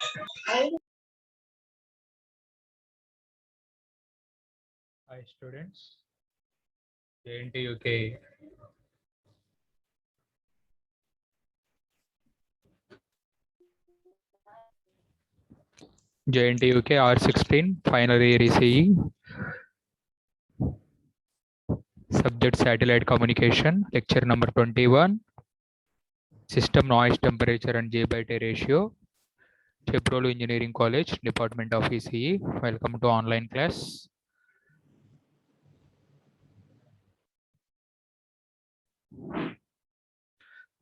Hi students, JNT UK R16 final year ECE subject satellite communication lecture number 21 system noise temperature and J by T ratio Cheprolu Engineering College Department of ECE. Welcome to online class.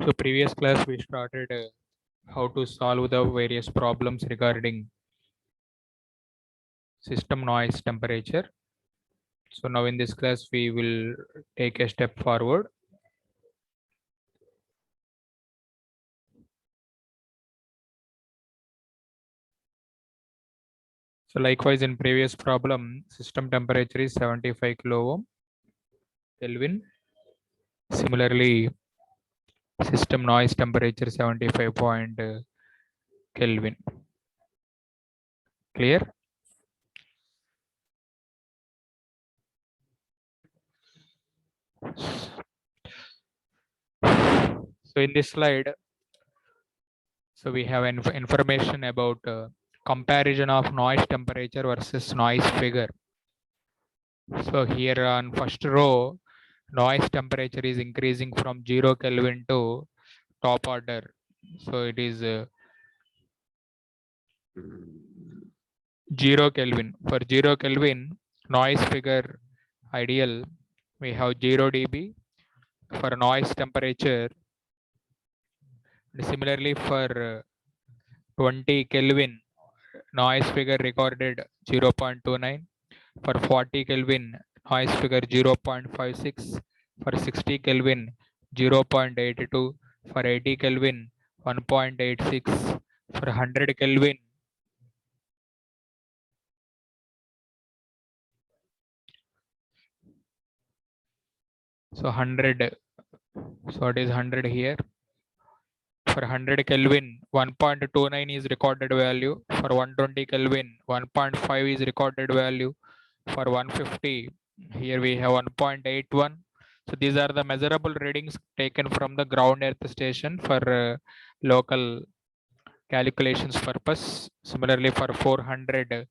So previous class we started how to solve the various problems regarding system noise temperature. So now in this class we will take a step forward. So likewise in previous problem system temperature is 75 kilo ohm Kelvin. Similarly system noise temperature 75 point Kelvin. Clear? So in this slide, so we have information about comparison of noise temperature versus noise figure. So here on first row, noise temperature is increasing from 0 Kelvin to top order. So it is 0 Kelvin. For 0 Kelvin, noise figure ideal, we have 0 dB. For noise temperature, similarly for 20 Kelvin, noise figure recorded 0.29. For 40 Kelvin, noise figure 0.56. For 60 Kelvin, 0.82. For 80 Kelvin, 1.86. For 100 Kelvin, so 100, so it is 100 here. For 100 Kelvin, 1.29 is recorded value. For 120 Kelvin, 1.5 is recorded value. For 150, here we have 1.81. So these are the measurable readings taken from the ground earth station for local calculations purpose. Similarly for 400,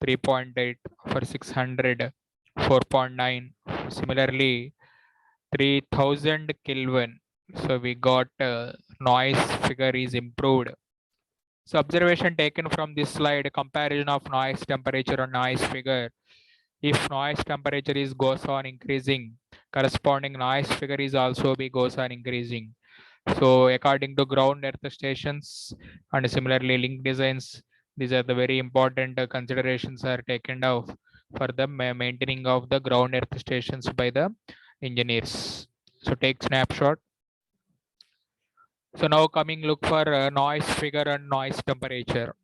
3.8. For 600, 4.9. Similarly 3000 Kelvin. So we got noise figure is improved. So observation taken from this slide, comparison of noise temperature and noise figure. If noise temperature is goes on increasing, corresponding noise figure is also be goes on increasing. So according to ground earth stations and similarly link designs, these are the very important considerations are taken of for the maintaining of the ground earth stations by the engineers. So take snapshot. So now coming look for noise figure and noise temperature.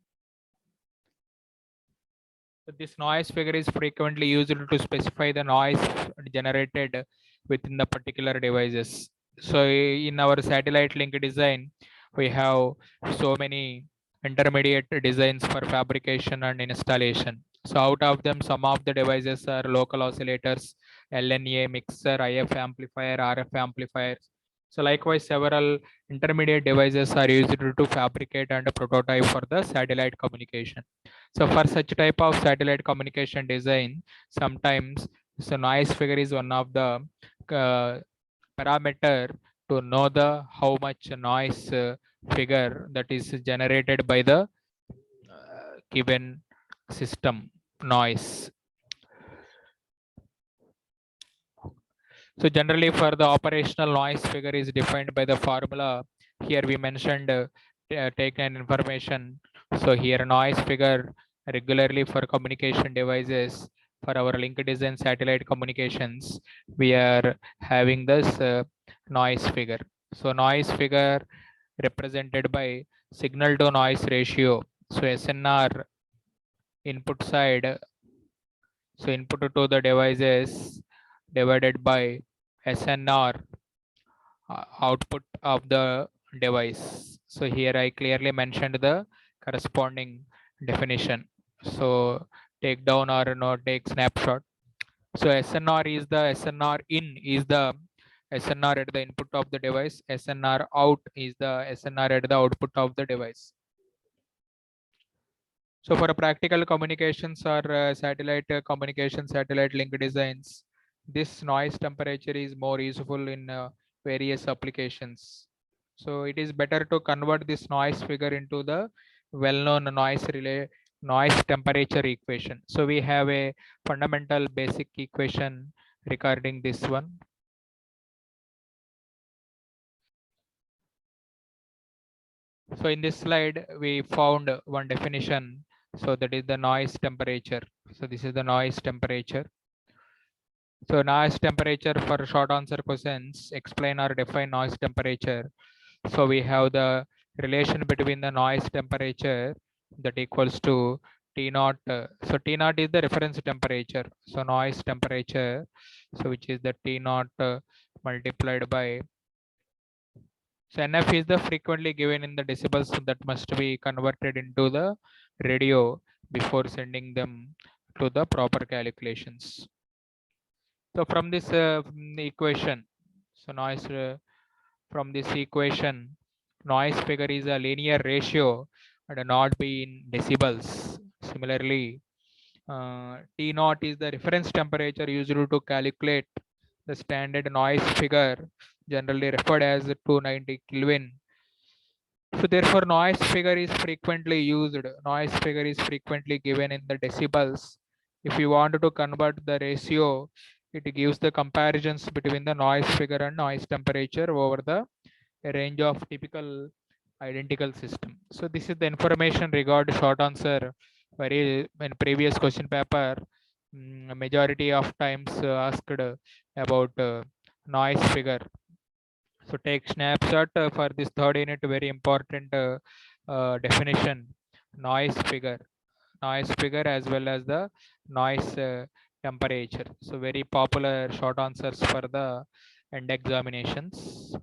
So this noise figure is frequently used to specify the noise generated within the particular devices. So in our satellite link design, we have so many intermediate designs for fabrication and installation. So out of them, some of the devices are local oscillators, LNA, mixer, IF amplifier, RF amplifiers. So likewise, several intermediate devices are used to fabricate and prototype for the satellite communication. So for such type of satellite communication design, sometimes so noise figure is one of the parameter to know the how much noise figure that is generated by the given system noise. So generally for the operational noise figure is defined by the formula. Here we mentioned taken information. So here noise figure regularly for communication devices for our link design satellite communications, we are having this noise figure. So noise figure represented by signal to noise ratio. So SNR input side, so input to the devices divided by SNR output of the device. So here I clearly mentioned the corresponding definition. So take down or take snapshot. So SNR is the SNR in is the SNR at the input of the device. SNR out is the SNR at the output of the device. So for a practical communications or satellite communication, satellite link designs, this noise temperature is more useful in various applications. So it is better to convert this noise figure into the well-known noise temperature equation. So we have a fundamental basic equation regarding this one. So in this slide, we found one definition. So that is the noise temperature. So this is the noise temperature. So noise temperature for short answer questions, explain or define noise temperature. So we have the relation between the noise temperature that equals to T naught. So T naught is the reference temperature. So noise temperature, so which is the T naught multiplied by. So NF is the frequently given in the decibels that must be converted into the radio before sending them to the proper calculations. So from this equation, so noise from this equation, noise figure is a linear ratio and not be in decibels. Similarly, T naught is the reference temperature used to calculate the standard noise figure, generally referred as 290 Kelvin. So therefore, noise figure is frequently used. Noise figure is frequently given in the decibels. If you want to convert the ratio, it gives the comparisons between the noise figure and noise temperature over the range of typical identical system. So this is the information regarding short answer. Very in previous question paper, majority of times asked about noise figure. So take snapshot for this third unit, very important definition, noise figure as well as the noise temperature. So very popular short answers for the end examinations.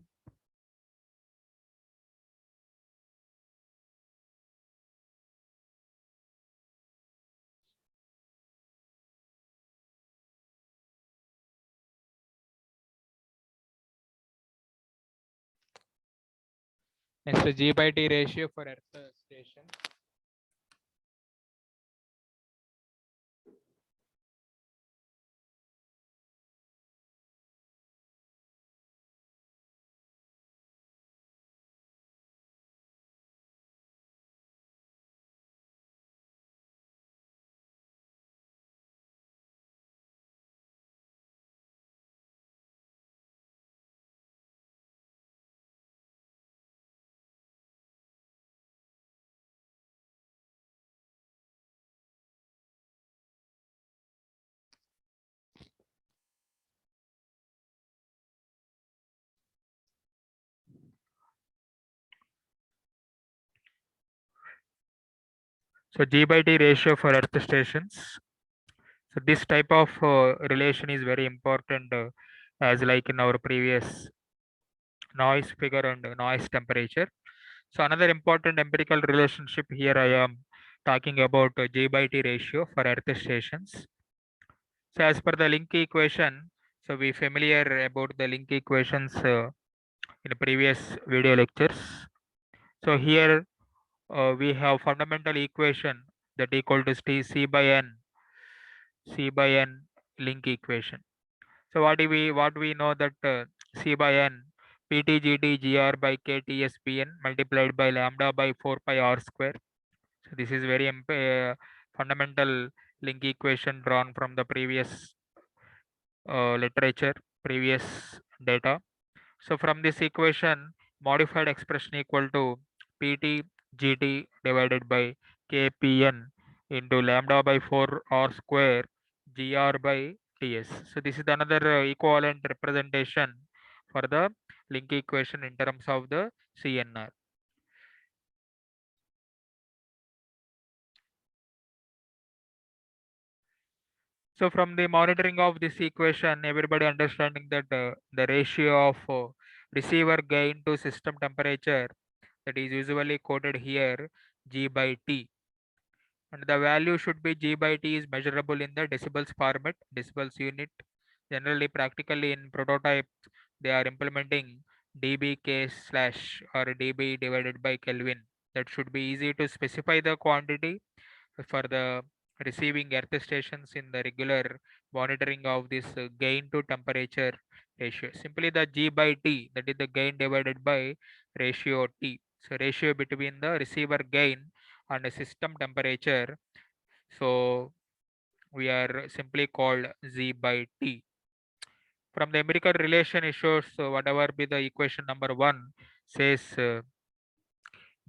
Next, the G by T ratio for Earth station. So G by T ratio for Earth stations. So this type of relation is very important as like in our previous noise figure and noise temperature. So another important empirical relationship here I am talking about G by T ratio for Earth stations. So as per the link equation, so we familiar about the link equations in previous video lectures. So here we have fundamental equation that equal to C by N link equation. So what we know that C by N PTGT GR by KTSPN multiplied by lambda by 4 pi R square. So this is very fundamental link equation drawn from the previous literature, previous data. So from this equation, modified expression equal to PT GT divided by KPN into lambda by 4 R square GR by TS. So this is another equivalent representation for the link equation in terms of the CNR. So from the monitoring of this equation, everybody understanding that the ratio of receiver gain to system temperature that is usually quoted here, G by T. And the value should be G by T is measurable in the decibels format, decibels unit. Generally, practically in prototype, they are implementing dB K slash or dB divided by Kelvin. That should be easy to specify the quantity for the receiving earth stations in the regular monitoring of this gain to temperature ratio. Simply the G by T, that is the gain divided by ratio T. So ratio between the receiver gain and the system temperature. So we are simply called Z by T. From the empirical relation it shows whatever be the equation number 1 says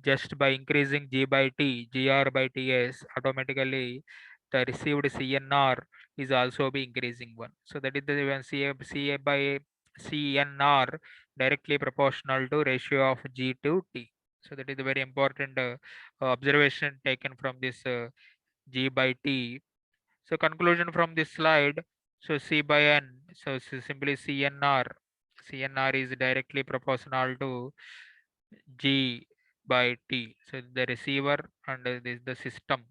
just by increasing G by T, GR by TS, automatically the received CNR is also be increasing one. So that is the when CA by CNR directly proportional to ratio of G to T. So that is a very important observation taken from this G by T. So conclusion from this slide, so C by N, so simply CNR is directly proportional to G by T. So the receiver and this the system,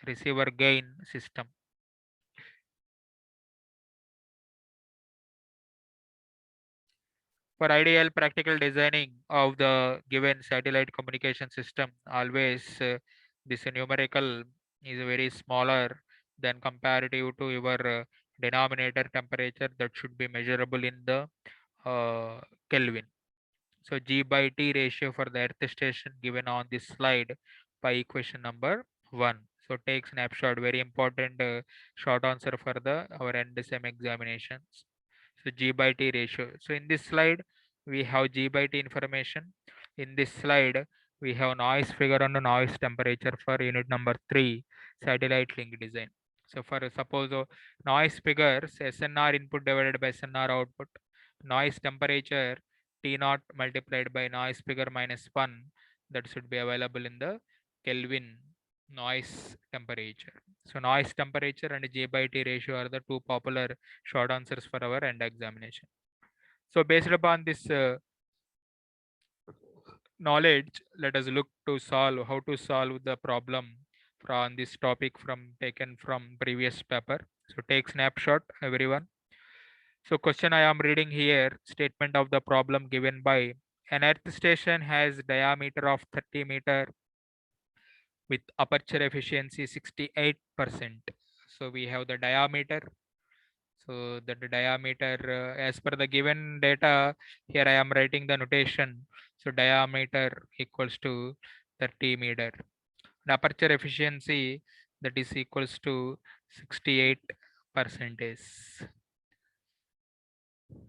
receiver gain system. For ideal practical designing of the given satellite communication system, always this numerical is very smaller than comparative to your denominator temperature that should be measurable in the Kelvin. So G by T ratio for the earth station given on this slide by equation number 1. So take snapshot, very important short answer for the our end sem examinations. So G by T ratio. So in this slide, we have G by T information. In this slide, we have noise figure and noise temperature for unit number 3, satellite link design. So for suppose noise figures, SNR input divided by SNR output, noise temperature T naught multiplied by noise figure minus 1, that should be available in the Kelvin noise temperature. So noise temperature and J by T ratio are the two popular short answers for our end examination. So based upon this knowledge, let us look to solve how to solve the problem from this topic from taken from previous paper. So take snapshot everyone. So question I am reading here, statement of the problem given by an earth station has diameter of 30 meter with aperture efficiency 68%. So we have the diameter. So that the diameter as per the given data, here I am writing the notation. So diameter equals to 30 meter. And aperture efficiency that is equals to 68 percentage.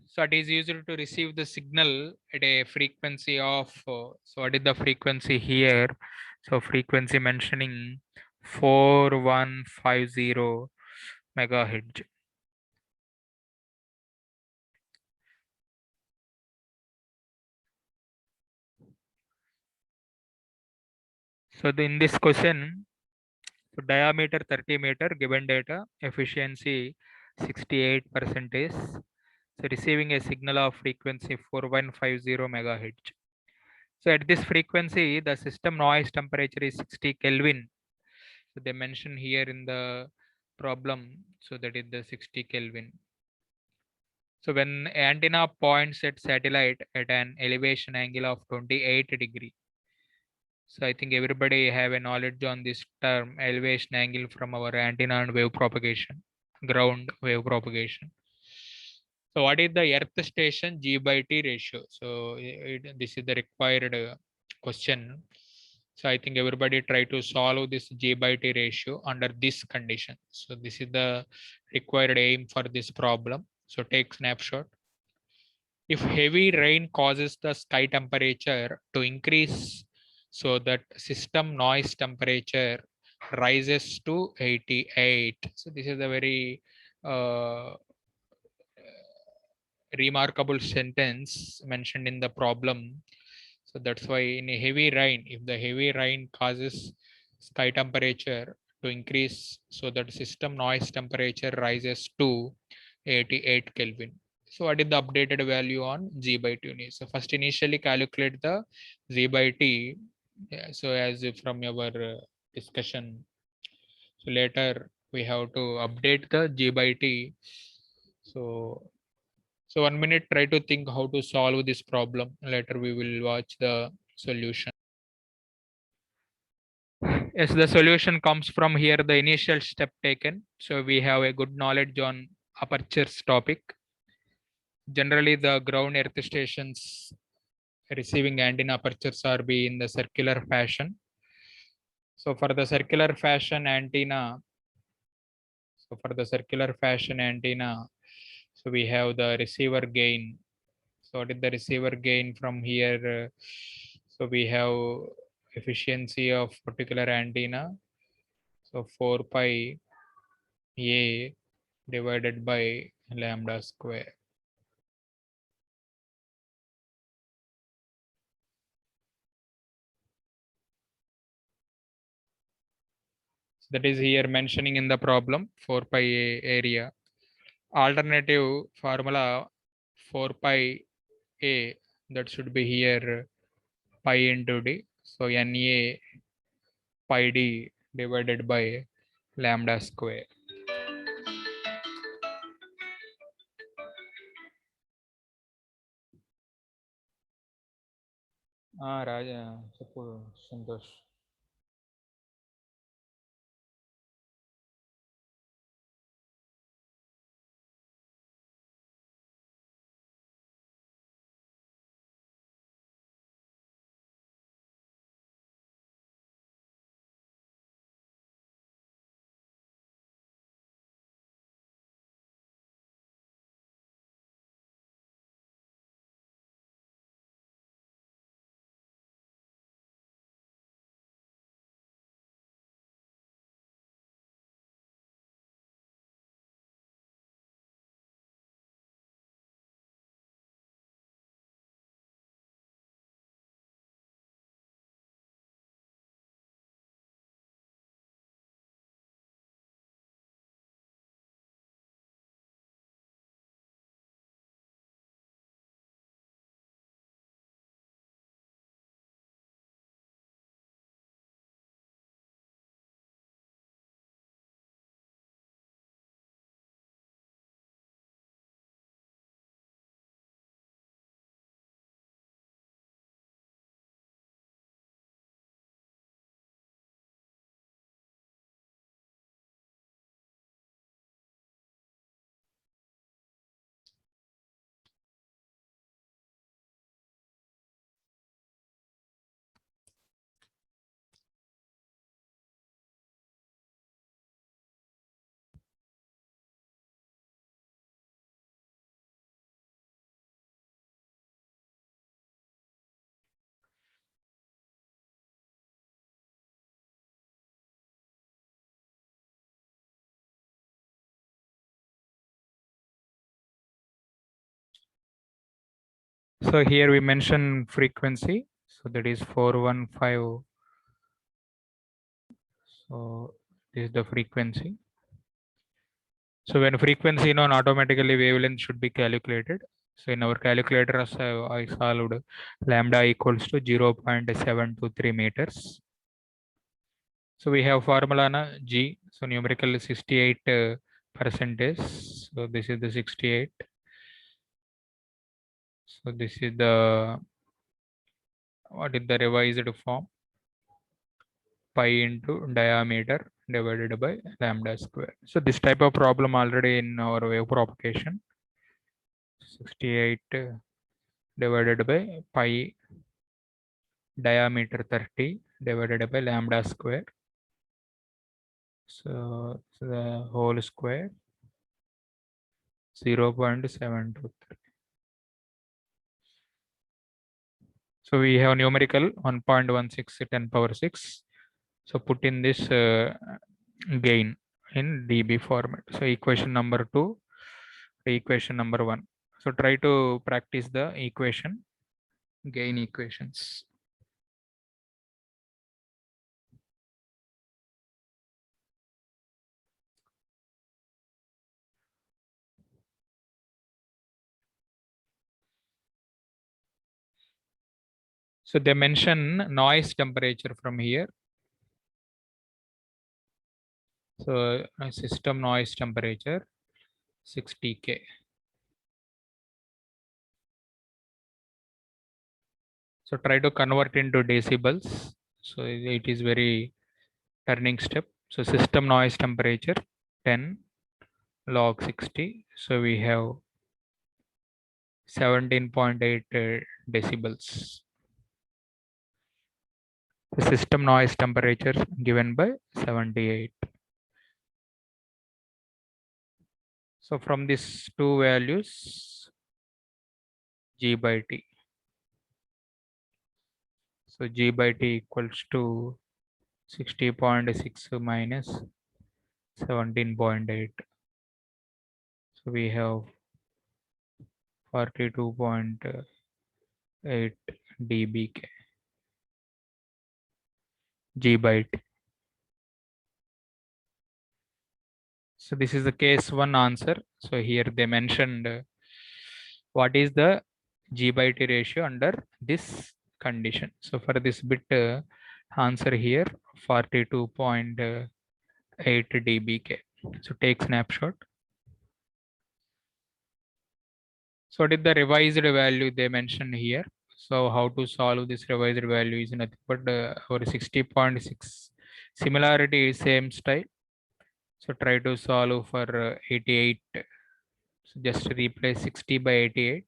So it is used to receive the signal at a frequency of, so what is the frequency here? So frequency mentioning 4150 megahertz. So in this question, so diameter 30 meter, given data, efficiency 68 percentage. So receiving a signal of frequency 4150 megahertz. So at this frequency, the system noise temperature is 60 Kelvin. So they mention here in the problem, so that is the 60 Kelvin. So when antenna points at satellite at an elevation angle of 28 degree. So I think everybody have a knowledge on this term elevation angle from our antenna and wave propagation, ground wave propagation. So what is the earth station G by T ratio? So this is the required question. So I think everybody try to solve this G by T ratio under this condition. So this is the required aim for this problem. So take snapshot. If heavy rain causes the sky temperature to increase so that system noise temperature rises to 88. So this is a very remarkable sentence mentioned in the problem. So that's why in a heavy rain, if the heavy rain causes sky temperature to increase so that system noise temperature rises to 88 Kelvin. So what is the updated value on G by T? So first initially calculate the Z by T. Yeah, so as if from your discussion, so later we have to update the G by T. So 1 minute, try to think how to solve this problem. Later we will watch the solution. Yes, the solution comes from here, the initial step taken. So we have a good knowledge on apertures topic. Generally, the ground earth stations receiving antenna apertures are be in the circular fashion. So for the circular fashion antenna, so we have the receiver gain. So what is the receiver gain from here? So we have efficiency of particular antenna. So 4 pi A divided by lambda square. So that is here mentioning in the problem 4 pi A area. Alternative formula 4 pi A, that should be here pi into D. So Na pi D divided by lambda square. Raja, చెప్పు Santosh. So here we mention frequency. So that is 415. So this is the frequency. So when frequency known, automatically wavelength should be calculated. So in our calculator, I solved lambda equals to 0.723 meters. So we have formula na G. So numerical 68 percentage. So this is the 68. So this is the, what is the revised form? Pi into diameter divided by lambda square. So this type of problem already in our wave propagation. 68 divided by pi diameter 30 divided by lambda square. So the whole square 0.723. So we have numerical 1.16 10 power 6. So put in this gain in dB format. So equation number 2, equation number 1. So try to practice the equation, gain equations. So they mention noise temperature from here. So system noise temperature 60K. So try to convert into decibels. So it is very turning step. So system noise temperature 10 log 60. So we have 17.8 decibels. The system noise temperature given by 78. So from these two values, G by T. So G by T equals to 60.6 minus 17.8. So we have 42.8 dBK. G by T. So this is the case one answer. So here they mentioned what is the G by T ratio under this condition. So for this bit answer here 42.8 dBK. So take snapshot. So what is the revised value they mentioned here? So how to solve this revised value is nothing but our 60.6 similarity is same style. So try to solve for 88. So just replace 60 by 88.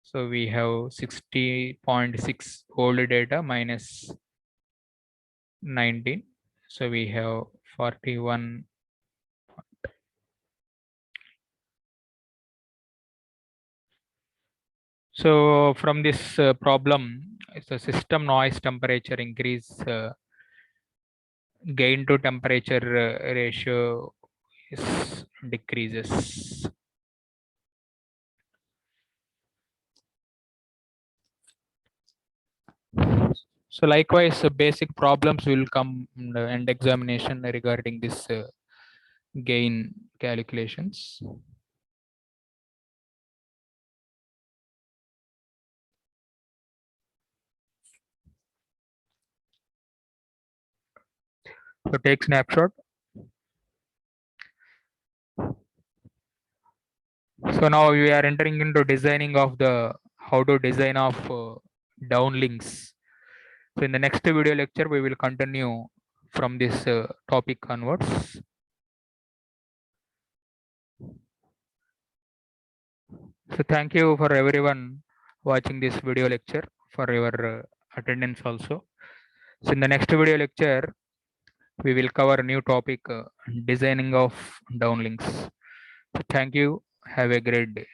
So we have 60.6 old data minus 19. So we have 41. So from this problem, it's a system noise temperature increase, gain to temperature ratio is decreases. So likewise, basic problems will come in the end examination regarding this gain calculations. So take snapshot. So now we are entering into designing of the how to design of downlinks. So in the next video lecture, we will continue from this topic onwards. So thank you for everyone watching this video lecture for your attendance also. So in the next video lecture, we will cover a new topic, designing of downlinks. So thank you. Have a great day.